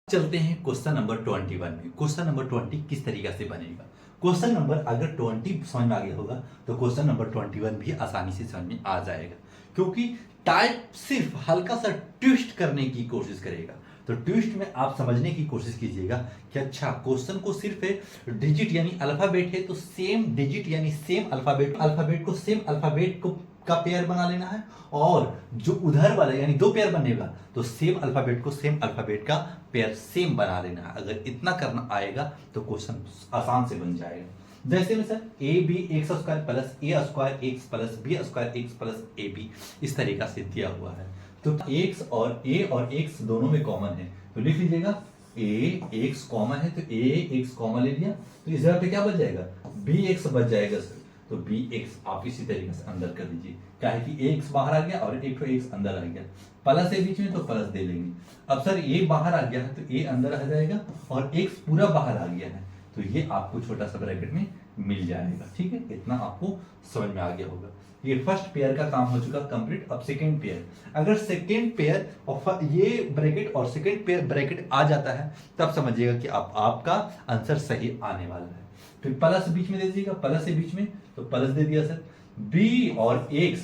चलते हैं question number 21 में। क्वेश्चन नंबर 20 किस तरीके से बनेगा। क्वेश्चन नंबर अगर 20 समझ में आ गया होगा तो क्वेश्चन नंबर 21 भी आसानी से समझ में आ जाएगा, क्योंकि टाइप सिर्फ हल्का सा ट्विस्ट करने की कोशिश करेगा। तो ट्विस्ट में आप समझने की कोशिश कीजिएगा कि अच्छा क्वेश्चन को सिर्फ डिजिट यानी अल्फाबेट है तो सेम डिजिट यानी सेम अल्फाबेट को सेम अल्फाबेट को का पेयर बना लेना है, और जो उधर वाला यानी दो पेयर बनेगा तो सेम अल्फाबेट को सेम अल्फाबेट का पेयर सेम बना लेना है। अगर इतना करना आएगा तो क्वेश्चन आसान से बन जाएगा। जैसे में sir A B x square plus A square x plus B square x plus A B इस तरीका से दिया हुआ है। तो एक्स और एक्स दोनों में कॉमन है तो लिख लीजिएगा ए एक्स कॉमन है तो ए एक्स कॉमन ले लिया तो इस जगह पे क्या बच जाएगा बी एक्स बच जाएगा सर। तो बी एक्स आप इसी तरीके से अंदर कर दीजिए, क्या है कि एक्स बाहर आ गया और एक एक्स अंदर आ गया, प्लस ए बीच में तो प्लस दे लेंगे। अब सर ए बाहर आ गया है तो ए अंदर आ जाएगा और एक्स पूरा बाहर आ गया है तो ये आपको छोटा सा ब्रैकेट में मिल जाएगा। ठीक है, इतना आपको समझ में आ गया होगा। ये फर्स्ट पेयर का काम हो चुका कंप्लीट। अब सेकेंड पेयर, अगर सेकेंड पेयर और ये ब्रैकेट और सेकेंड पेयर ब्रैकेट आ जाता है तब समझिएगा कि आपका आंसर सही आने वाला है। फिर प्लस बीच में दे दीजिएगा, प्लस से बीच में तो प्लस दे दिया सर। बी और एक्स,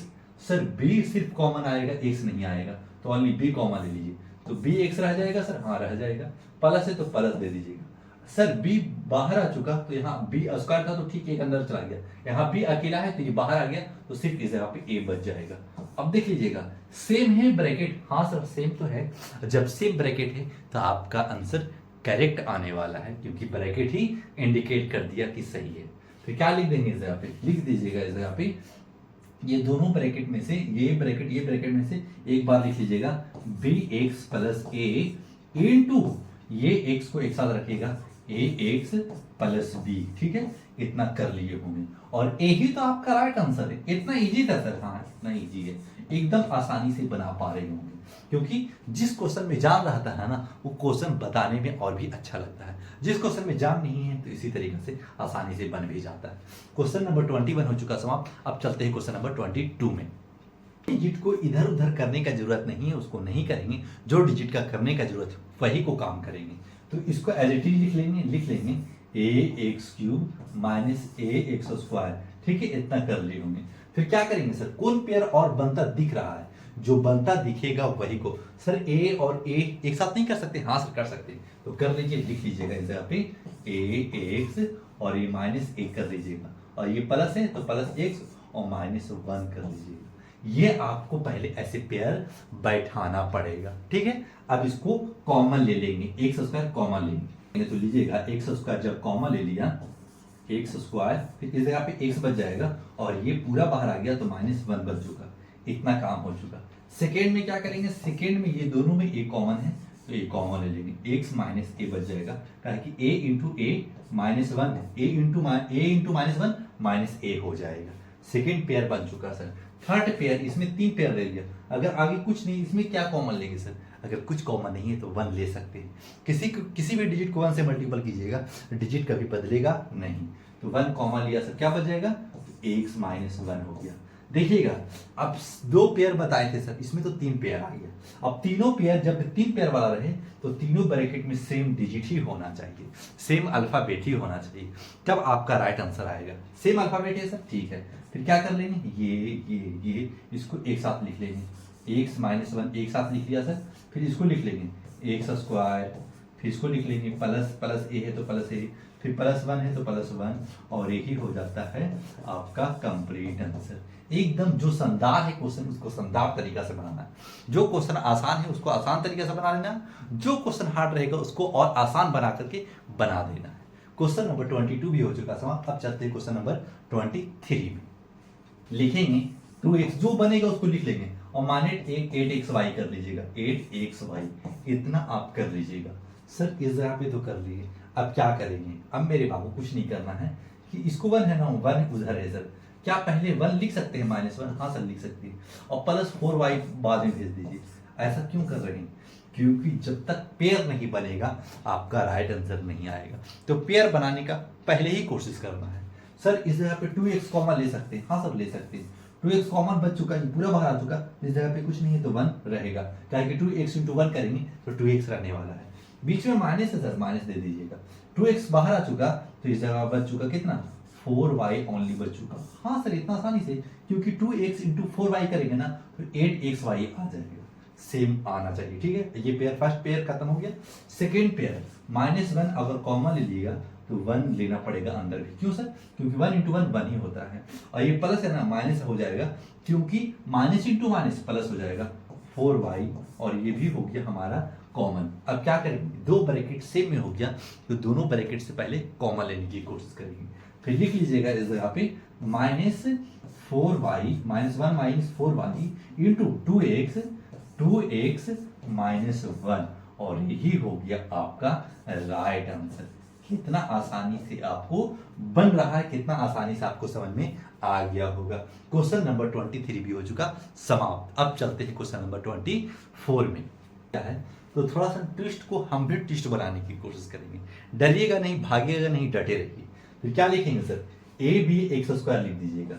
सर बी सिर्फ कॉमन आएगा एक्स नहीं आएगा तो ओनली बी कॉमन ले लीजिए तो बी एक्स रह जाएगा सर। हाँ रह जाएगा, प्लस है तो प्लस दे दीजिएगा। सर बी बाहर आ चुका तो यहाँ बी स्क्वायर था तो ठीक एक अंदर चला गया, यहाँ बी अकेला है तो ये बाहर आ गया तो सिर्फ इस जगह पे ए बच जाएगा। अब देख लीजिएगा सेम है ब्रैकेट, हाँ सर सेम तो है। जब सेम ब्रैकेट है तो आपका आंसर करेक्ट आने वाला है, क्योंकि ब्रैकेट ही इंडिकेट कर दिया कि सही है। फिर क्या लिख देंगे इस जगह पे, लिख दीजिएगा इस जगह पे ये दोनों ब्रैकेट में से ये ब्रैकेट में से एक बार लिख लीजिएगा बी एक्स प्लस ए इंटू ये एक्स को एक साथ रखिएगा ए एक्स प्लस बी। ठीक है, इतना कर लिए होंगे और ए ही तो आपका राइट आंसर है। इतना इजी था सर, हाँ इतना इजी है, एकदम आसानी से बना पा रहे होंगे, क्योंकि जिस क्वेश्चन में जान रहता है ना वो क्वेश्चन बताने में और भी अच्छा लगता है। जिस क्वेश्चन में जान नहीं है तो इसी तरीके से आसानी से बन भी जाता है। क्वेश्चन नंबर 21 हो चुका समाप्त। अब चलते हैं क्वेश्चन नंबर 22 में। डिजिट को इधर उधर करने का जरूरत नहीं है, उसको नहीं करेंगे। जो डिजिट का करने का जरूरत है वही को काम करेंगे। तो इसको एज इट इज लिख लेंगे ए एक्स क्यूब माइनस ए एक्स स्क्वायर। ठीक है, इतना कर लिए होंगे। फिर क्या करेंगे सर, कौन पेयर और बनता दिख रहा है, जो बनता दिखेगा वही को। सर ए और ए एक साथ नहीं कर सकते, हाँ सर कर सकते, तो कर लीजिए, लिख लीजिएगा इस जगह पे ए एक्स और ये माइनस ए कर लीजिएगा, और ये प्लस है तो प्लस एक्स और माइनस 1 कर लीजिएगा। ये आपको पहले ऐसे पेयर बैठाना पड़ेगा। ठीक है, अब इसको कॉमन ले लेंगे, एक्स स्क्वायर कॉमन लेंगे तो लीजिएगा एक्स स्क्वायर जब कॉमन ले लिया एक्स स्क्वायर, फिर इस जगह पे एक्स बच जाएगा और ये पूरा बाहर आ गया तो माइनस 1 बच चुका। इतना काम हो चुका। सेकेंड में क्या करेंगे, सेकेंड में ये दोनों में ए कॉमन है तो ए कॉमन ले लेंगे, एक्स माइनस ए बच जाएगा, कहा कि ए इंटू ए माइनस 1 है, ए इंटू माइनस 1 माइनस ए हो जाएगा। सेकेंड पेयर बन चुका सर। थर्ड पेयर, इसमें 3 पेयर ले लिया। अगर आगे कुछ नहीं, इसमें क्या कॉमन लेंगे सर, अगर कुछ कॉमन नहीं है तो 1 ले सकते हैं। किसी भी डिजिट को 1 से मल्टीपल कीजिएगा, डिजिट कभी बदलेगा नहीं। तो 1 कॉमन लिया सर, क्या बच जाएगा, तो एक्स माइनस 1 हो गया। देखिएगा अब 2 पेयर बताए थे सर, इसमें तो 3 पेयर आ गया। अब तीनों पेयर जब 3 पेयर वाला रहे तो तीनों ब्रैकेट में सेम डिजिट ही होना चाहिए, सेम अल्फाबेट ही होना चाहिए, तब आपका राइट आंसर आएगा। सेम अल्फाबेट है सर, ठीक है। फिर क्या कर लेंगे, ये इसको एक साथ लिख लेंगे, एक्स माइनस 1 एक साथ लिख लिया सर। फिर इसको लिख लेंगे एक्स स्क्वायर, फिर इसको लिख लेंगे प्लस ए है तो प्लस ए, फिर प्लस 1 है तो प्लस 1, और यही हो जाता है आपका कंप्लीट आंसर। एकदम जो शानदार है क्वेश्चन उसको शानदार तरीका से बनाना है, जो क्वेश्चन आसान है उसको आसान तरीके से बना लेना, जो क्वेश्चन हार्ड रहेगा उसको और आसान बना करके बना देना है। क्वेश्चन नंबर 22 भी हो चुका समाप्त। अब चलते हैं क्वेश्चन नंबर 23 में। लिखेंगे 2x जो बनेगा उसको लिख लेंगे और माइनस 8xy कर लीजिएगा, 8xy इतना आप कर लीजिएगा। सर इस जगह पे तो कर लिए, अब क्या करेंगे, अब मेरे बाबू कुछ नहीं करना है कि इसको 1 है ना, 1 उधर है सर, क्या पहले 1 लिख सकते हैं माइनस 1, हाँ सर लिख सकते हैं, और प्लस 4y बाद में भेज दीजिए। ऐसा क्यों कर रहे हैं, क्योंकि जब तक पेयर नहीं बनेगा आपका राइट आंसर नहीं आएगा। तो पेयर बनाने का पहले ही कोशिश करना है। सर इस जगह पे 2x कॉमन ले सकते हैं, हाँ सर ले सकते हैं, 2x कॉमन बच चुका है, पूरा बाहर आ चुका, इस जगह पे कुछ नहीं है तो 1 रहेगा, क्या है कि 2x इंटू 1 करेंगे तो 2x रहने वाला है। बीच में माइनस है सर, माइनस दे दीजिएगा। 2x बाहर आ चुका तो इस जगह बच चुका कितना, 4y ओनली बच चुका। हाँ सर इतना आसानी से, क्योंकि 2x इंटू 4y करेंगे ना तो 8xy आ जाएगा, सेम आना चाहिए। ठीक है, ये पेयर फर्स्ट पेयर खत्म हो गया। सेकेंड पेयर -1 अगर कॉमन ले लिएगा तो 1 लेना पड़ेगा अंदर भी। क्यों सर, क्योंकि 1 इंटू 1 1 ही होता है, और ये प्लस है ना माइनस हो जाएगा, क्योंकि माइनस इंटू माइनस प्लस हो जाएगा 4y, और ये भी हो गया हमारा कॉमन। अब क्या करेंगे, दो ब्रैकेट सेम में हो गया तो दोनों ब्रैकेट से पहले कॉमन लेने की कोशिश करेंगे। फिर लिख लीजिएगा इस जगह पे -4y -1 -4y इंटू 2x -1, और यही हो गया आपका राइट आंसर। कितना आसानी से आपको बन रहा है, कितना आसानी से आपको समझ में आ गया होगा। क्वेश्चन नंबर 23 भी हो चुका समाप्त। अब चलते हैं क्वेश्चन नंबर 24 में। क्या है, तो थोड़ा सा ट्विस्ट को हम भी ट्विस्ट बनाने की कोशिश करेंगे। डरिएगा नहीं, भागिएगा नहीं, डटे रहिए। फिर क्या लिखेंगे सर, a b x² लिख दीजिएगा।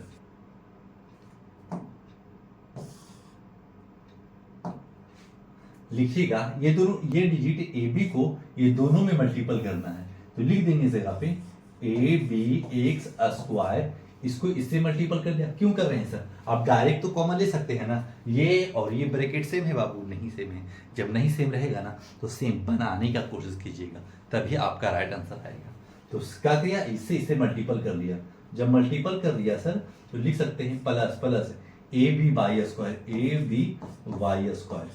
लिखिएगा ये दोनों, ये डिजिट ए बी को ये दोनों में मल्टीपल करना है, तो लिख देंगे इस जगह पे ए बी x², इसको इससे मल्टीपल कर दिया। क्यों कर रहे हैं सर, आप डायरेक्ट तो कॉमन ले सकते हैं ना, ये और ये ब्रैकेट सेम है बाबू, नहीं सेम है। जब नहीं सेम रहेगा ना तो सेम बनाने का कोशिश कीजिएगा, तभी आपका राइट आंसर आएगा। तो क्या किया, इससे इसे मल्टीपल कर लिया। जब मल्टीपल कर लिया सर तो लिख सकते हैं plus plus A B y square.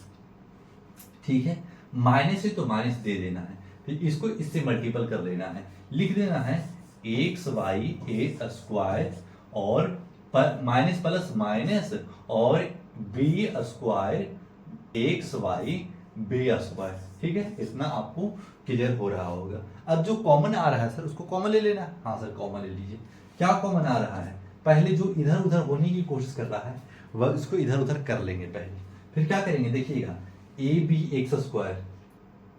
ठीक है, माइनस है तो माइनस दे देना है, फिर इसको इससे मल्टीपल कर लेना है, लिख देना है xy² और माइनस प्लस माइनस और b² xy² ठीक है, इतना आपको क्लियर हो रहा होगा। अब जो कॉमन आ रहा है सर उसको कॉमन ले लेना। हाँ सर कॉमन ले लीजिए। क्या कॉमन आ रहा है, पहले जो इधर उधर होने की कोशिश कर रहा है वह इसको इधर उधर कर लेंगे पहले। फिर क्या करेंगे, देखिएगा ab²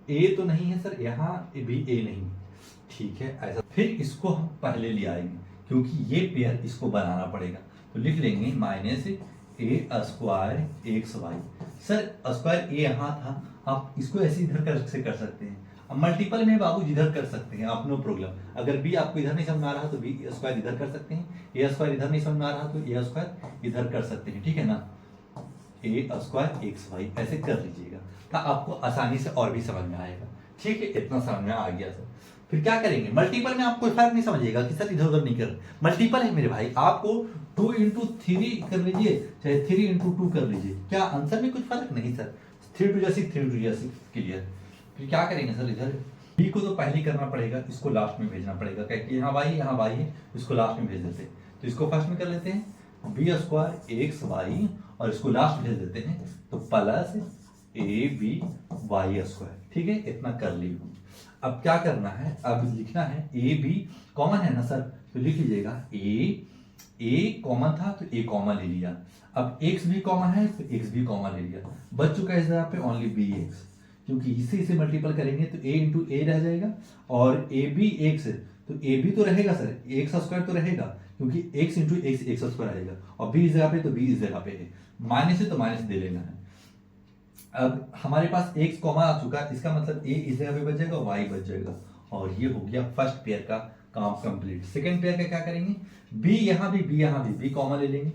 a तो नहीं है सर, यहाँ भी a नहीं, ठीक है ऐसा। फिर इसको हम पहले ले आएंगे क्योंकि ये पेयर इसको बनाना पड़ेगा, तो लिख लेंगे -a² xy। Sir square a यहाँ था, आप इसको ऐसे इधर कर सकते हैं। अब मल्टीपल में बाबू जिधर कर सकते हैं आप, नो प्रॉब्लम। अगर b आपको इधर नहीं समझ में आ रहा तो b² इधर कर सकते हैं, a² इधर नहीं समझ में आ रहा तो a² इधर कर सकते हैं, ठीक है ना। a² xy ऐसे कर लीजिएगा तो आपको आसानी से और भी समझ में आएगा। ठीक है, इतना समझ में आ गया सर। फिर क्या करेंगे, मल्टीपल में आप कोई फर्क नहीं समझिएगा कि सर इधर उधर नहीं कर, मल्टीपल है मेरे भाई, आपको 2 इंटू 3 कर लीजिए चाहे 3 इंटू 2 कर लीजिए, क्या आंसर में कुछ फर्क नहीं सर। 3 2 6 3 2 6 क्लियर। फिर क्या करेंगे सर, इधर बी को तो पहले करना पड़ेगा, इसको लास्ट में भेजना पड़ेगा, क्योंकि यहाँ y है, इसको लास्ट में भेज देते हैं। तो इसको फर्स्ट में कर लेते हैं b² xy और इसको लास्ट भेज देते हैं, तो प्लस ab² ठीक है, इतना कर ली। अब क्या करना है, अब लिखना है ए बी कॉमन है ना सर, तो लिख लीजिएगा ए कॉमन था तो ए कॉमन ले लिया। अब एक्स भी कॉमन है तो एक्स भी कॉमन ले लिया, बच चुका है इस जगह पे ओनली bx, क्योंकि इसे मल्टीपल करेंगे तो a इंटू ए रह जाएगा और ए बी एक्स, तो ए भी तो रहेगा सर, x² तो रहेगा क्योंकि x इंटू x² आएगा, और b इस जगह पे तो b इस जगह पे है, माइनस है तो माइनस दे लेना है। अब हमारे पास x कॉमा आ चुका, इसका मतलब a इस जगह पे बच जाएगा, y बच जाएगा, और ये हो गया फर्स्ट पेयर का काम कंप्लीट। सेकंड पेयर का क्या करेंगे, b यहाँ भी b कॉमन ले लेंगे,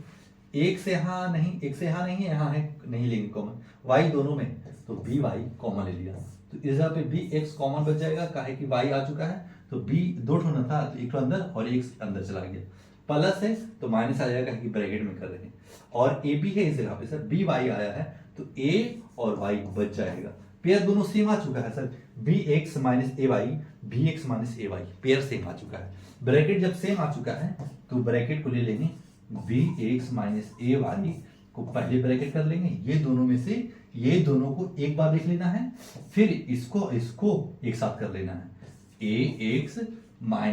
एक से यहाँ नहीं, एक से यहाँ नहीं है, यहाँ है नहीं लेंगे कॉमन, y दोनों में तो by कॉमन ले लिया, तो इस जगह पे bx कॉमन बच जाएगा, काहे कि y आ चुका है, तो b दो ठो था तो एक अंदर और एक अंदर चला गया, प्लस है तो माइनस आ जाएगा कि ब्रैकेट में कर रहे हैं, और ए बी है इस जगह पे सर, by आया है तो a और y बच जाएगा। पेयर दोनों सेम आ चुका है sir, bx ay pair same आ चुका है। ब्रैकेट जब सेम आ चुका है तो ब्रैकेट को ले लेंगे, bx ay को पहले ब्रैकेट कर लेंगे, ये दोनों में से ये दोनों को एक बार लिख लेना है, फिर इसको एक साथ कर लेना है, ax by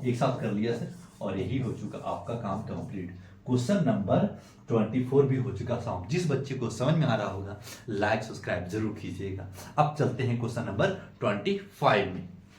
एक साथ कर लिया सर, और यही हो चुका आपका काम कंप्लीट। क्वेश्चन नंबर 24 भी हो चुका समाप्त। जिस बच्चे को समझ में आ रहा होगा लाइक सब्सक्राइब जरूर कीजिएगा। अब चलते हैं क्वेश्चन नंबर 25 में।